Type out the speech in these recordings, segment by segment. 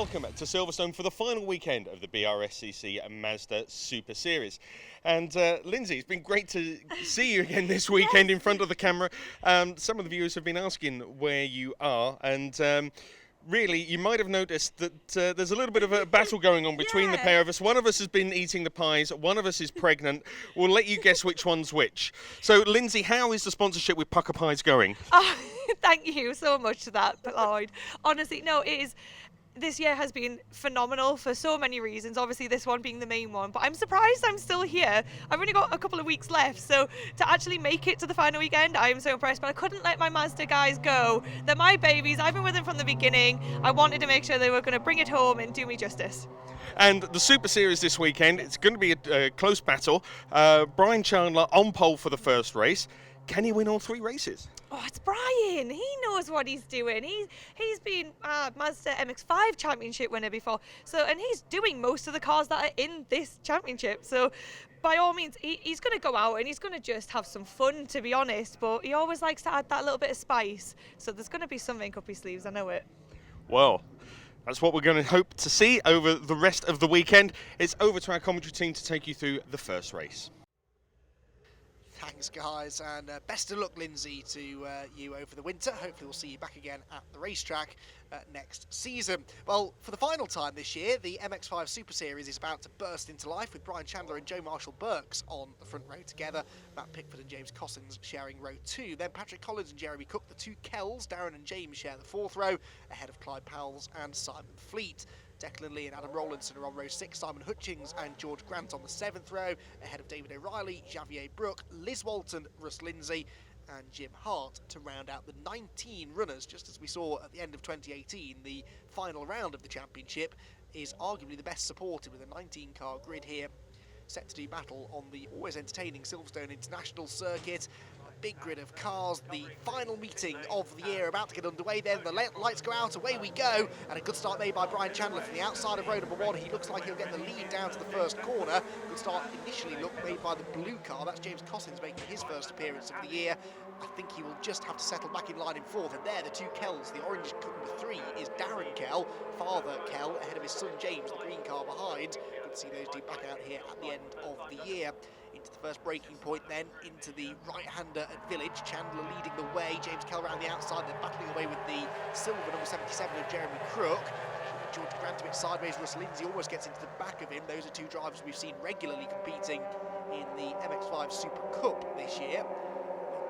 welcome to Silverstone for the final weekend of the BRSCC Mazda Super Series. And Lindsay, it's been great to see you again this weekend in front of the camera. Some of the viewers have been asking where you are, and really, you might have noticed that there's a little bit of a battle going on between the pair of us. One of us has been eating the pies, one of us is pregnant. We'll let you guess which one's which. So, Lindsay, how is the sponsorship with Pucker Pies going? Oh, thank you so much for that, Lloyd. Honestly, no, it is. This year has been phenomenal for so many reasons, obviously this one being the main one, but I'm surprised I'm still here. I've only got a couple of weeks left, so to actually make it to the final weekend, I am so impressed, but I couldn't let my Mazda guys go. They're my babies, I've been with them from the beginning. I wanted to make sure they were going to bring it home and do me justice. And the Super Series this weekend, it's going to be a close battle. Brian Chandler on pole for the first race. Can he win all three races? Oh, it's Brian. He knows what he's doing. He's been Mazda MX-5 championship winner before. And he's doing most of the cars that are in this championship. So by all means, he's going to go out and he's going to just have some fun, to be honest. But he always likes to add that little bit of spice. So there's going to be something up his sleeves, I know it. Well, that's what we're going to hope to see over the rest of the weekend. It's over to our commentary team to take you through the first race. Thanks, guys, and best of luck, Lindsay, to you over the winter. Hopefully we'll see you back again at the racetrack next season. Well, for the final time this year, the MX-5 Super Series is about to burst into life with Brian Chandler and Joe Marshall-Burks on the front row together, Matt Pickford and James Cossins sharing row 2. Then Patrick Collins and Jeremy Cook, the two Kells, Darren and James, share the 4th row, ahead of Clyde Powells and Simon Fleet. Declan Lee and Adam Rowlandson are on row 6, Simon Hutchings and George Grant on the 7th row, ahead of David O'Reilly, Javier Brook, Liz Walton, Russ Lindsay and Jim Hart to round out the 19 runners. Just as we saw at the end of 2018, the final round of the championship is arguably the best supported with a 19-car grid here, set to do battle on the always entertaining Silverstone International Circuit. Big grid of cars, the final meeting of the year about to get underway. Then the lights go out, away we go, and a good start made by Brian Chandler from the outside of row number 1. He looks like he'll get the lead down to the first corner. Good start initially made by the blue car. That's James Cossins making his first appearance of the year. I think he will just have to settle back in line in 4th, and there the two Kells. The orange number 3 is Darren Kell, father Kell, ahead of his son James, the green car behind. Good to see those two back out here at the end of the year. Into the first braking point, then into the right-hander at Village. Chandler leading the way, James Kell around the outside, then battling away with the silver number 77 of Jeremy Crook. George Grant a bit sideways, Russ Lindsay almost gets into the back of him. Those are two drivers we've seen regularly competing in the MX-5 Super Cup this year.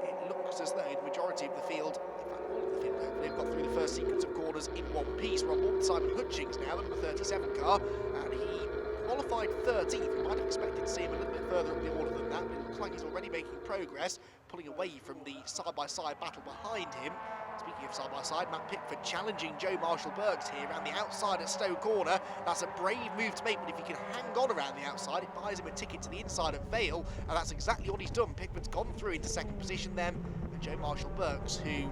It looks as though the majority of the field, in fact all of the field hopefully, have got through the first sequence of corners in one piece. We're on board Simon Hutchings now, the number 37 car, and he qualified 13th. We might have expected to see him a little bit further up the order than that, but it looks like he's already making progress, pulling away from the side-by-side battle behind him. Speaking of side-by-side, Matt Pickford challenging Joe Marshall-Burks here around the outside at Stowe Corner. That's a brave move to make, but if he can hang on around the outside, it buys him a ticket to the inside of Vale, and that's exactly what he's done. Pickford's gone through into 2nd position then, and Joe Marshall-Burks, who,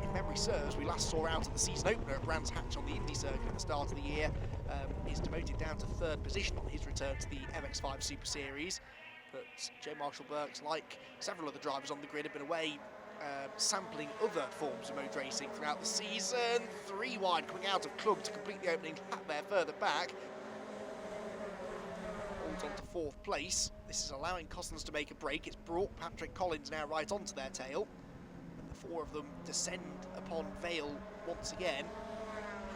if memory serves, we last saw out at the season opener at Brands Hatch on the Indy circuit at the start of the year, is demoted down to 3rd position on his return to the MX-5 Super Series. But Joe Marshall-Burks, like several other drivers on the grid, have been away sampling other forms of motor racing throughout the season. 3 wide coming out of club to complete the opening lap there further back. Holds on to 4th place. This is allowing Cossins to make a break. It's brought Patrick Collins now right onto their tail. And the 4 of them descend upon Vale once again.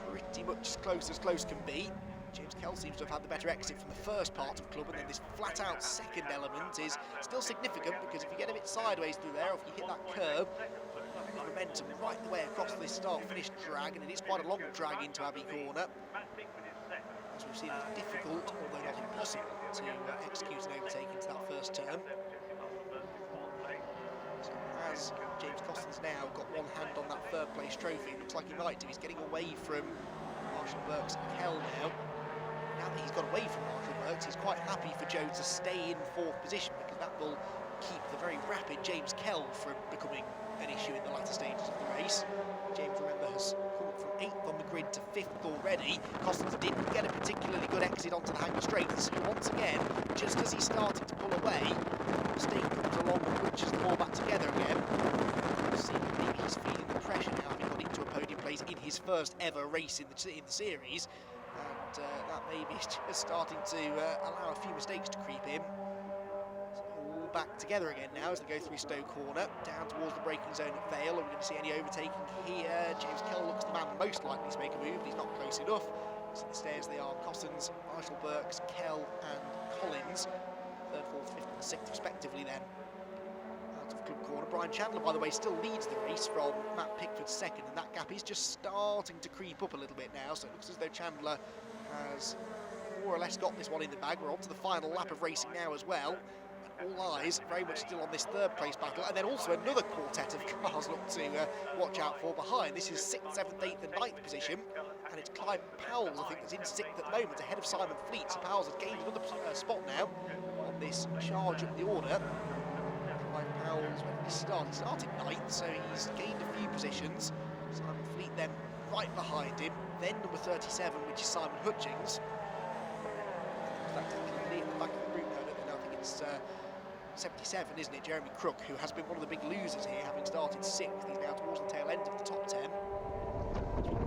Pretty much as close can be. James Kell seems to have had the better exit from the first part of club, and then this flat-out second element is still significant, because if you get a bit sideways through there, or if you hit that curb, momentum right the way across this start-finish drag, and it is quite a long drag into Abbey Corner. As we've seen, it's difficult, although not impossible, to execute an overtake into that first turn. So as James Cossins now got one hand on that 3rd place trophy, it looks like he might do. He's getting away from Marshall-Burks and Kell now. Now that he's got away from Marshall-Burks, he's quite happy for Joe to stay in 4th position, because that will keep the very rapid James Kell from becoming an issue in the latter stages of the race. James, remember, has come up from 8th on the grid to 5th already. Cossins didn't get a particularly good exit onto the Hanger Straights. So once again, just as he started to pull away, Mistake comes along and punches them all back together again. Seemingly he's feeling the pressure now, having got into a podium place in his first ever race in the series. that maybe is just starting to allow a few mistakes to creep in. So all back together again now as they go through Stowe Corner, down towards the braking zone at Vale. Are we going to see any overtaking here? James Kell looks the man most likely to make a move, but he's not close enough. So the stairs they are: Cossins, Marshall Burks, Kell and Collins. 3rd, 4th, 5th and 6th respectively then. Out of Club Corner. Brian Chandler, by the way, still leads the race from Matt Pickford's 2nd, and that gap is just starting to creep up a little bit now, so it looks as though Chandler has more or less got this one in the bag. We're on to the final lap of racing now as well. All eyes very much still on this 3rd place battle, and then also another quartet of cars look to watch out for behind. This is 6th, 7th, 8th and 9th position, and it's Clive Powell, I think, that's in 6th at the moment, ahead of Simon Fleet. So Powell's has gained another spot now on this charge up the order. Clive Powell's ready to start. He started 9th, so he's gained a few positions. Simon Fleet then right behind him, then number 37, which is Simon Hutchings. At the back of the group now, don't they? I think it's 77, isn't it? Jeremy Crook, who has been one of the big losers here, having started 6th. He's now towards the tail end of the top 10.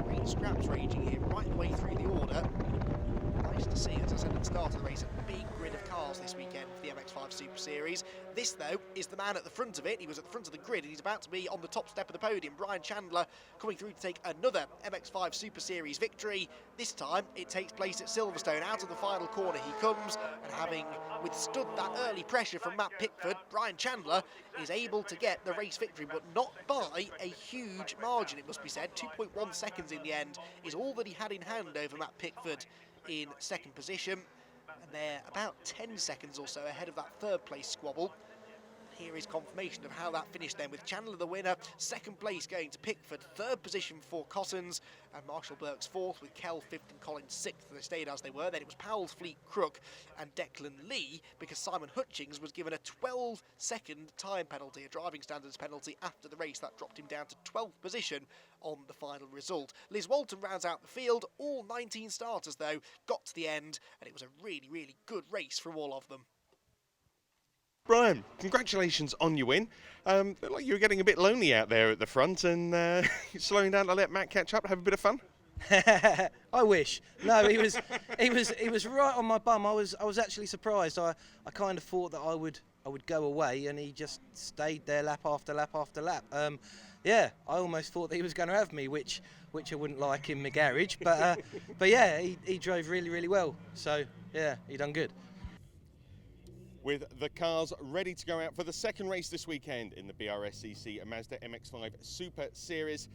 Great scraps raging here right the way through the order. Nice to see, as I said at the start of the race, a big grid of cars this weekend for the MX-5 Super Series. This, though, is the man at the front of it. He was at the front of the grid, and he's about to be on the top step of the podium. Brian Chandler coming through to take another MX-5 Super Series victory. This time, it takes place at Silverstone. Out of the final corner he comes, and having withstood that early pressure from Matt Pickford, Brian Chandler is able to get the race victory, but not by a huge margin, it must be said. 2.1 seconds in the end is all that he had in hand over Matt Pickford in 2nd position, and they're about 10 seconds or so ahead of that 3rd place squabble. Here is confirmation of how that finished then, with Chandler the winner, 2nd place going to Pickford, 3rd position for Cossins, and Marshall Burks 4th, with Kell 5th and Collins 6th. They stayed as they were. Then it was Powell, Fleet, Crook and Declan Lee, because Simon Hutchings was given a 12-second time penalty, a driving standards penalty after the race. That dropped him down to 12th position on the final result. Liz Walton rounds out the field. All 19 starters, though, got to the end, and it was a really, really good race from all of them. Brian, congratulations on your win. Looked like you were getting a bit lonely out there at the front and slowing down to let Matt catch up, have a bit of fun. I wish. No, he was right on my bum. I was actually surprised. I kind of thought that I would go away, and he just stayed there lap after lap after lap. Yeah, I almost thought that he was going to have me, which I wouldn't like in my garage. But yeah, he drove really, really well. So yeah, he done good. With the cars ready to go out for the 2nd race this weekend in the BRSCC Mazda MX-5 Super Series.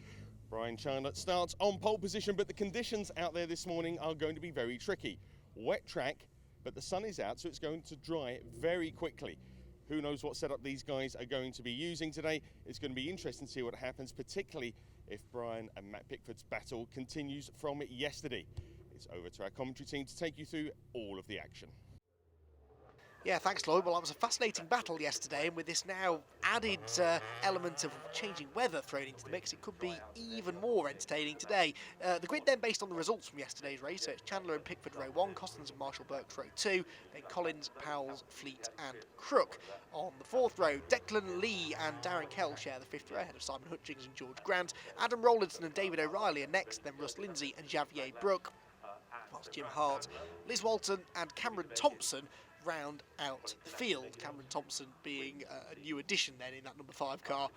Brian Chandler starts on pole position, but the conditions out there this morning are going to be very tricky. Wet track, but the sun is out, so it's going to dry very quickly. Who knows what setup these guys are going to be using today. It's going to be interesting to see what happens, particularly if Brian and Matt Pickford's battle continues from yesterday. It's over to our commentary team to take you through all of the action. Yeah, thanks, Lloyd. Well, that was a fascinating battle yesterday, and with this now added element of changing weather thrown into the mix, it could be even more entertaining today. The grid then based on the results from yesterday's race, so it's Chandler and Pickford row 1, Cossins and Marshall Burks row 2, then Collins, Powell, Fleet and Crook. On the 4th row, Declan Lee and Darren Kell share the 5th row ahead of Simon Hutchings and George Grant. Adam Rowlandson and David O'Reilly are next, then Russ Lindsay and Javier Brook, whilst Jim Hart, Liz Walton and Cameron Thompson round out the field. Cameron Thompson being a new addition then in that number 5 car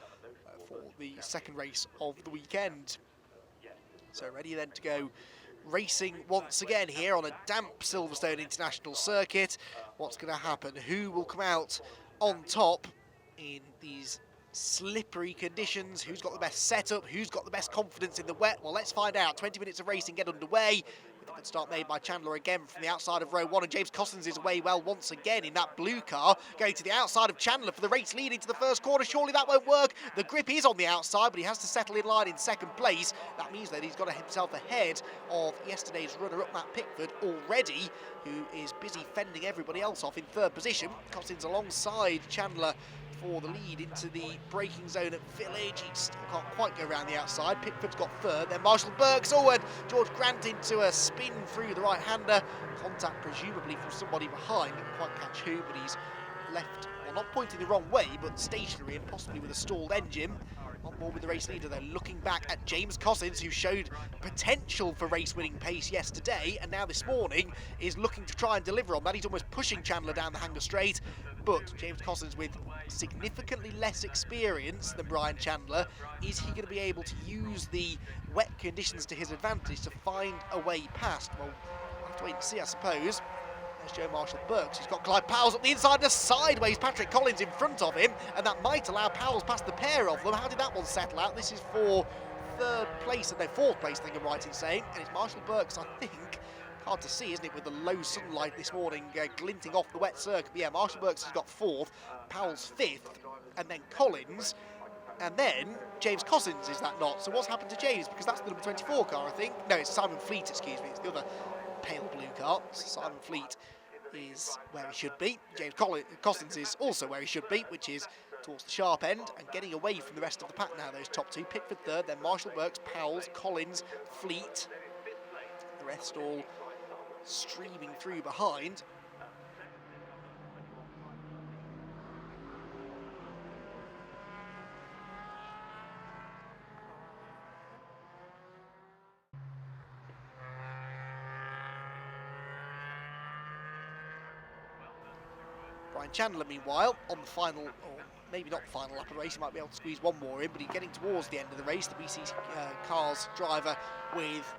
for the 2nd race of the weekend. So ready then to go racing once again here on a damp Silverstone International circuit. What's going to happen? Who will come out on top in these slippery conditions? Who's got the best setup? Who's got the best confidence in the wet? Well, let's find out. 20 minutes of racing get underway. With a good start made by Chandler again from the outside of row 1, and James Cossins is away well once again in that blue car, going to the outside of Chandler for the race lead into the 1st corner. Surely that won't work. The grip is on the outside, but he has to settle in line in 2nd place. That means that he's got himself ahead of yesterday's runner-up Matt Pickford already, who is busy fending everybody else off in 3rd position. Cossins alongside Chandler for the lead into the braking zone at Village. He still can't quite go around the outside. Pickford's got 3rd, then Marshall Burks forward. George Grant into a spin through the right-hander. Contact presumably from somebody behind. Didn't quite catch who, but he's left, well, not pointing the wrong way, but stationary and possibly with a stalled engine. On board with the race leader, though, looking back at James Cossins, who showed potential for race-winning pace yesterday, and now this morning is looking to try and deliver on that. He's almost pushing Chandler down the Hanger Straight, but James Cossins, with significantly less experience than Brian Chandler, is he going to be able to use the wet conditions to his advantage to find a way past? Well, we'll have to wait and see, I suppose. There's Joe Marshall-Burks. He's got Clyde Powell's up the inside and a sideways Patrick Collins in front of him, and that might allow Powell's past the pair of them. How did that one settle out? This is for third place, and no, fourth place, I think I'm right in saying, and it's Marshall-Burks, I think. Hard to see, isn't it, with the low sunlight this morning glinting off the wet circuit. But yeah, Marshall-Burks has got fourth, Powell's fifth, and then Collins, and then James Cossins, is that not? So what's happened to James? Because that's the number 24 car, I think. No, it's Simon Fleet, excuse me. It's the other pale blue car. So Simon Fleet is where he should be. James Cossins is also where he should be, which is towards the sharp end and getting away from the rest of the pack now, those top two. Pickford third, then Marshall-Burks, Powell's, Collins, Fleet. The rest all streaming through behind. Brian Chandler, meanwhile, on the final, or maybe not the final lap of the race, he might be able to squeeze one more in, but he's getting towards the end of the race. The BC Cars driver with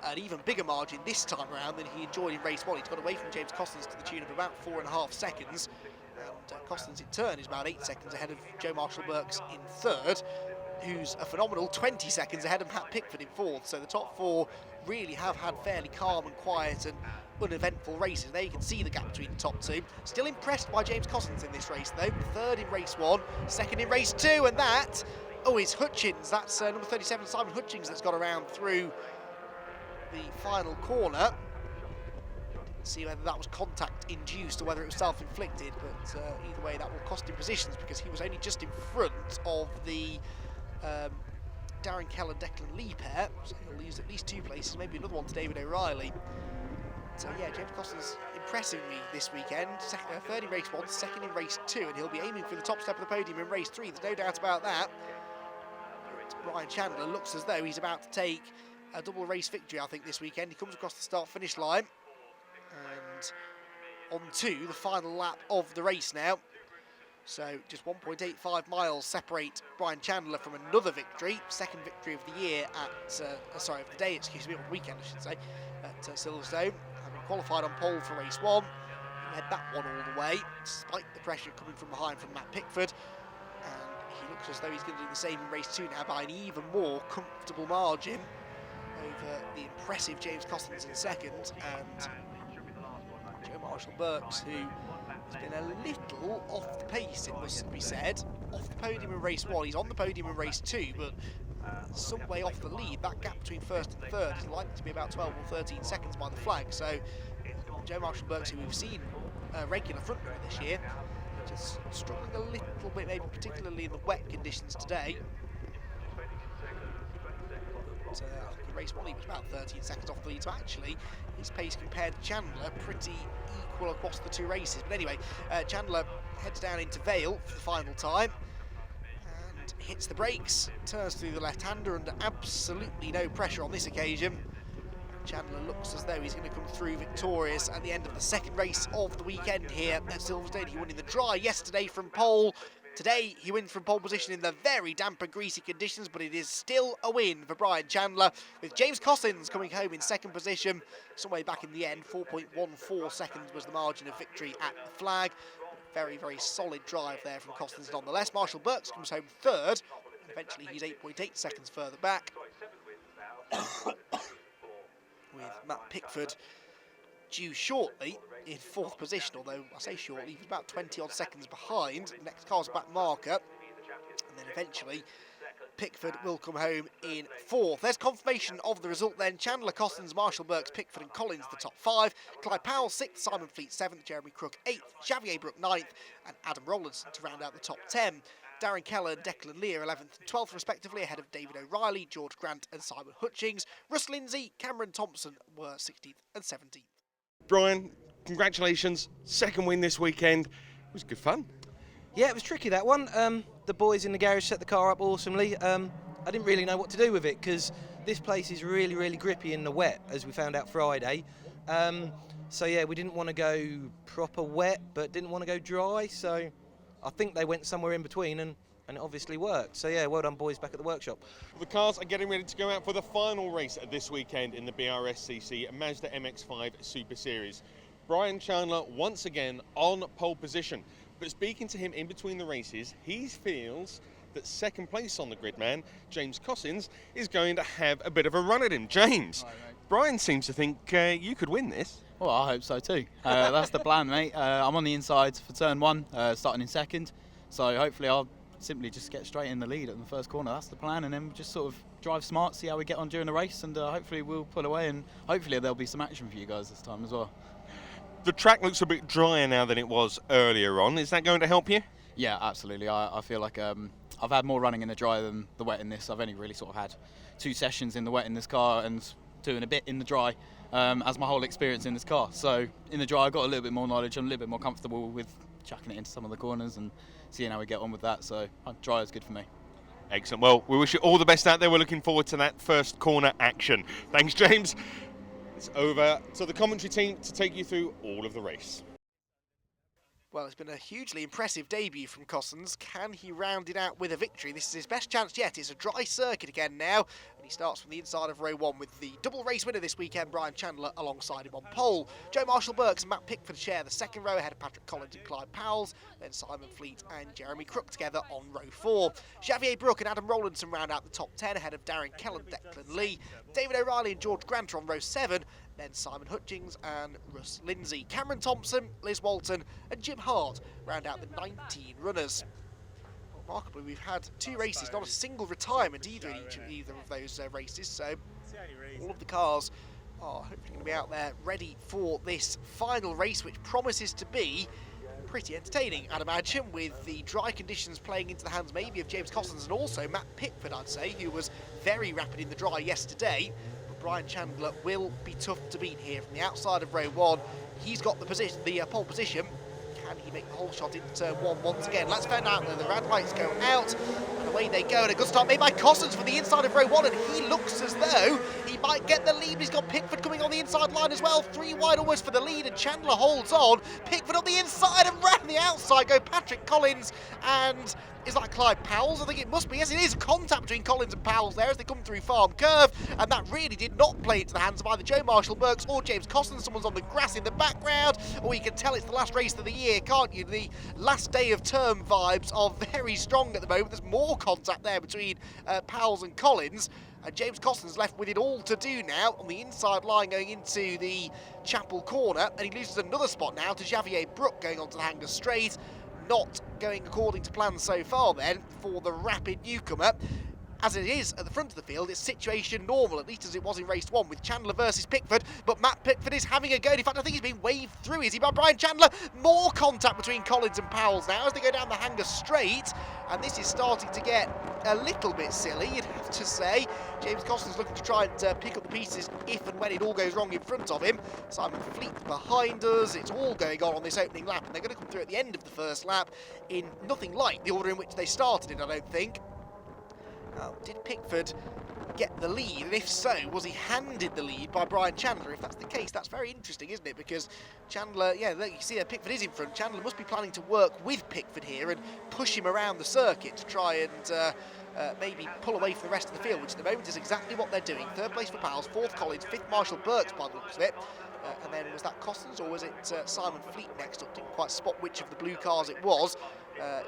an even bigger margin this time around than he enjoyed in race one. He's got away from James Cossins to the tune of about 4.5 seconds, and Cossins in turn is about 8 seconds ahead of Joe Marshall-Burks in third, who's a phenomenal 20 seconds ahead of Matt Pickford in fourth. So the top four really have had fairly calm and quiet and uneventful races. There you can see the gap between the top two. Still impressed by James Cossins in this race, though. Third in race one, second in race two, and that, oh, is Hutchins. That's number 37, Simon Hutchins, that's got around through the final corner. See whether that was contact induced or whether it was self-inflicted, but either way that will cost him positions because he was only just in front of the Darren Keller Declan Lee pair, so he'll lose at least 2 places, maybe another one to David O'Reilly. So yeah, James Cossins impressing me this weekend. Third in race one, second in race two, and he'll be aiming for the top step of the podium in race three, there's no doubt about that. But Brian Chandler looks as though he's about to take a double race victory, I think, this weekend. He comes across the start-finish line, and on to the final lap of the race now. So just 1.85 miles separate Brian Chandler from another victory, second victory of the year at, of the day, excuse me, or the weekend I should say, at Silverstone. Having qualified on pole for race one, he led that one all the way, despite the pressure coming from behind from Matt Pickford. And he looks as though he's going to do the same in race two now by an even more comfortable margin over the impressive James Cossins in second, and Joe Marshall-Burks, who has been a little off the pace, it must be said. Off the podium in race one, he's on the podium in race two, but some way off the lead. That gap between first and third is likely to be about 12 or 13 seconds by the flag. So Joe Marshall-Burks, who we've seen regular front runner this year, just struggling a little bit, maybe particularly in the wet conditions today. But, I think in race one he was about 13 seconds off the lead, so actually his pace compared to Chandler pretty equal across the two races. But anyway, Chandler heads down into Vale for the final time and hits the brakes, turns through the left-hander under absolutely no pressure on this occasion. Chandler looks as though he's going to come through victorious at the end of the second race of the weekend here at Silverstone. He won in the dry yesterday from pole. Today he wins from pole position in the very damp and greasy conditions, but it is still a win for Brian Chandler, with James Cossins coming home in second position. Some way back in the end, 4.14 seconds was the margin of victory at the flag. Very, very solid drive there from Cossins nonetheless. Marshall-Burks comes home third, and eventually he's 8.8 seconds further back. With Matt Pickford due shortly in fourth position, although I say shortly, he's about 20 odd seconds behind the next car's back marker, and then eventually Pickford will come home in fourth. There's confirmation of the result then. Chandler, Cossins, Marshall-Burks, Pickford and Collins the top five, Clyde Powell sixth, Simon Fleet seventh, Jeremy Crook eighth, Xavier Brook ninth, and Adam Rowlandson to round out the top 10. Darren Keller and Declan Lee 11th and 12th respectively, ahead of David O'Reilly, George Grant and Simon Hutchings. Russ Lindsay, Cameron Thompson were 16th and 17th. Brian, congratulations, second win this weekend. It was good fun. Yeah, it was tricky, that one. the boys in the garage set the car up awesomely. I didn't really know what to do with it because this place is really, really grippy in the wet, as we found out Friday. So yeah, we didn't want to go proper wet, but didn't want to go dry. So I think they went somewhere in between, and it obviously worked. So yeah, well done, boys, back at the workshop. The cars are getting ready to go out for the final race this weekend in the BRSCC Mazda MX-5 Super Series. Brian Chandler once again on pole position, but speaking to him in between the races, he feels that second place on the grid man, James Cossins, is going to have a bit of a run at him. James, Brian seems to think you could win this. Well, I hope so too. That's the plan, mate. I'm on the inside for turn 1, starting in second, so hopefully I'll simply just get straight in the lead at the first corner. That's the plan, and then we'll just sort of drive smart, see how we get on during the race, and hopefully we'll pull away, and hopefully there'll be some action for you guys this time as well. The track looks a bit drier now than it was earlier on. Is that going to help you? Yeah, absolutely. I feel like I've had more running in the dry than the wet in this. I've only really sort of had 2 sessions in the wet in this car and doing a bit in the dry as my whole experience in this car. So in the dry I got a little bit more knowledge, I'm a little bit more comfortable with chucking it into some of the corners and seeing how we get on with that. So dry is good for me. Excellent. Well, we wish you all the best out there. We're looking forward to that first corner action. Thanks, James. It's over to the commentary team to take you through all of the race. Well, it's been a hugely impressive debut from Cossins. Can he round it out with a victory? This is his best chance yet. It's a dry circuit again now, and he starts from the inside of row 1 with the double race winner this weekend, Brian Chandler, alongside him on pole. Joe Marshall-Burks and Matt Pickford share the second row ahead of Patrick Collins and Clyde Powells, then Simon Fleet and Jeremy Crook together on row 4. Xavier Brook and Adam Rowlandson round out the top 10 ahead of Darren Kell and Declan Lee. David O'Reilly and George Grant are on row 7, then Simon Hutchings and Russ Lindsay. Cameron Thompson, Liz Walton and Jim Hart round out the 19 runners. Remarkably, we've had 2 races, not a single retirement either in either of those races, so all of the cars are hopefully going to be out there ready for this final race, which promises to be pretty entertaining, I'd imagine, with the dry conditions playing into the hands maybe of James Cossins and also Matt Pickford, I'd say, who was very rapid in the dry yesterday. Brian Chandler will be tough to beat here from the outside of row 1. He's got the position, the pole position. Can he make the whole shot into turn 1 once again? Let's find out. The red lights go out, and away they go. And a good start made by Cossins from the inside of row 1, and he looks as though he might get the lead. He's got Pickford coming on the inside line as well. 3 wide almost for the lead, and Chandler holds on. Pickford on the inside, and round the outside go Patrick Collins, and is that Clyde Powells? I think it must be. Yes, it is. Contact between Collins and Powells there as they come through Farm Curve, and that really did not play into the hands of either Joe Marshall-Burks or James Cossins. Someone's on the grass in the background, or you can tell it's the last race of the year, can't you? The last day of term vibes are very strong at the moment. There's more contact there between Powells and Collins. And James Cossins left with it all to do now on the inside line going into the Chapel corner, and he loses another spot now to Xavier Brook going onto the Hanger straight. Not going according to plan so far then for the rapid newcomer. As it is at the front of the field, it's situation normal, at least as it was in race 1 with Chandler versus Pickford, but Matt Pickford is having a go. In fact, I think he's been waved through, is he, by Brian Chandler? More contact between Collins and Powells now as they go down the Hanger straight, and this is starting to get a little bit silly, you'd have to say. James Cossins looking to try and pick up the pieces if and when it all goes wrong in front of him. Simon Fleet behind us. It's all going on this opening lap, and they're going to come through at the end of the first lap in nothing like the order in which they started it, I don't think. Did Pickford get the lead? And if so, was he handed the lead by Brian Chandler? If that's the case, that's very interesting, isn't it? Because Chandler, yeah, look, you see that Pickford is in front. Chandler must be planning to work with Pickford here and push him around the circuit to try and maybe pull away from the rest of the field, which at the moment is exactly what they're doing. 3rd place for Powells, 4th Collins, 5th Marshall-Burks by the looks of it. And then was that Cossins or was it Simon Fleet next up? Didn't quite spot which of the blue cars it was.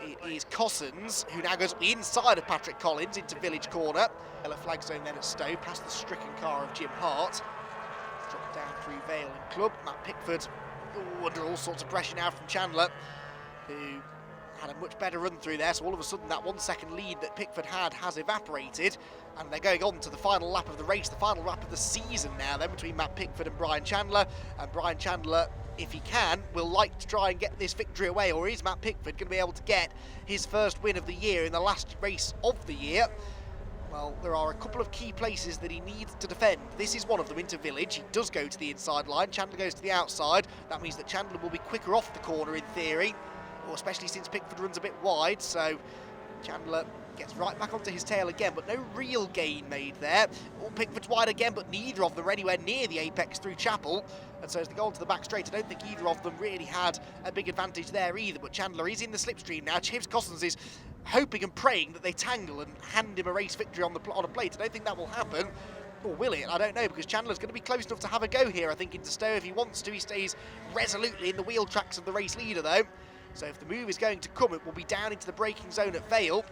It is Cossins, who now goes inside of Patrick Collins into Village Corner. Yellow flag zone then at Stowe, past the stricken car of Jim Hart. Dropped down through Vale and Club. Matt Pickford under all sorts of pressure now from Chandler, who had a much better run through there, so all of a sudden that 1 second lead that Pickford had has evaporated, and they're going on to the final lap of the race, the final lap of the season now then, between Matt Pickford and Brian Chandler. And Brian Chandler, if he can, will like to try and get this victory away, or is Matt Pickford going to be able to get his first win of the year in the last race of the year? Well, there are a couple of key places that he needs to defend. This is one of them, into Village. He does go to the inside line, Chandler goes to the outside. That means that Chandler will be quicker off the corner in theory, or especially since Pickford runs a bit wide, so Chandler gets right back onto his tail again, but no real gain made there. All Pickford's wide again, but neither of them are anywhere near the apex through Chapel. And so as they go onto the back straight, I don't think either of them really had a big advantage there either. But Chandler is in the slipstream now. James Cossins is hoping and praying that they tangle and hand him a race victory on a plate. I don't think that will happen. Or will it? I don't know, because Chandler's going to be close enough to have a go here, I think, into Stowe if he wants to. He stays resolutely in the wheel tracks of the race leader, though. So if the move is going to come, it will be down into the braking zone at Vale.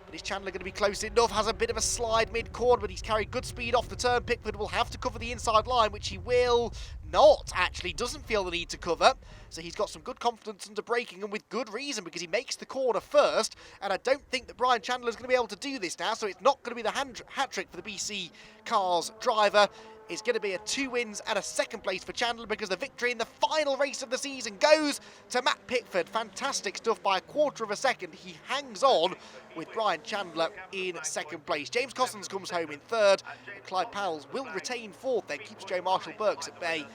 But is Chandler going to be close enough? Has a bit of a slide mid-corner, but he's carried good speed off the turn. Pickford will have to cover the inside line, which he will not, actually. Doesn't feel the need to cover. So he's got some good confidence under braking, and with good reason, because he makes the corner first. And I don't think that Brian Chandler is going to be able to do this now, so it's not going to be the hat-trick for the BC Cars driver. It's going to be a 2 wins and a second place for Chandler, because the victory in the final race of the season goes to Matt Pickford. Fantastic stuff by a quarter of a second. He hangs on with Brian Chandler in second place. James Cossins comes home in third. Clive Powells will retain fourth, then keeps Joe Marshall-Burks at bay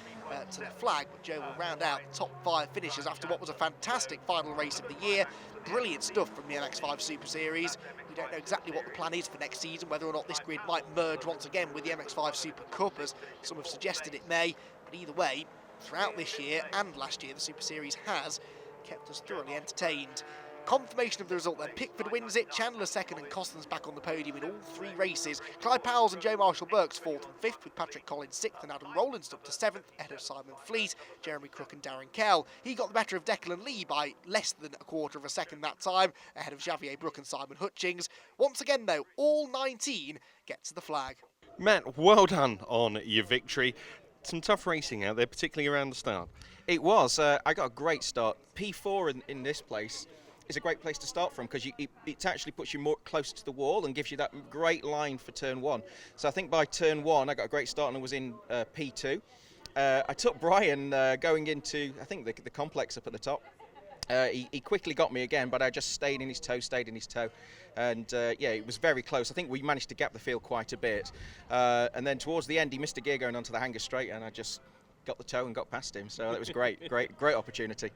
to the flag, but Joe will round out the top 5 finishers after what was a fantastic final race of the year. Brilliant stuff from the MX-5 Super Series. We don't know exactly what the plan is for next season, whether or not this grid might merge once again with the MX-5 Super Cup, as some have suggested it may. But either way, throughout this year and last year, the Super Series has kept us thoroughly entertained. Confirmation of the result then. Pickford wins it, Chandler second, and Costons back on the podium in all 3 races. Clive Powells and Joe Marshall-Burks 4th and 5th, with Patrick Collins 6th and Adam Rowland up to 7th, ahead of Simon Fleet, Jeremy Crook and Darren Kell. He got the better of Declan Lee by less than a quarter of a second that time, ahead of Xavier Brook and Simon Hutchings. Once again though, all 19 get to the flag. Matt, well done on your victory. Some tough racing out there, particularly around the start. It was. I got a great start. P4 in this place is a great place to start from, because it actually puts you more close to the wall and gives you that great line for turn 1. So I think by turn 1 I got a great start and was in P2. I took Brian going into, I think, the complex up at the top. He quickly got me again, but I just stayed in his toe. And yeah, it was very close. I think we managed to gap the field quite a bit. And then towards the end, he missed a gear going onto the hanger straight, and I just got the toe and got past him. So that was great, great opportunity.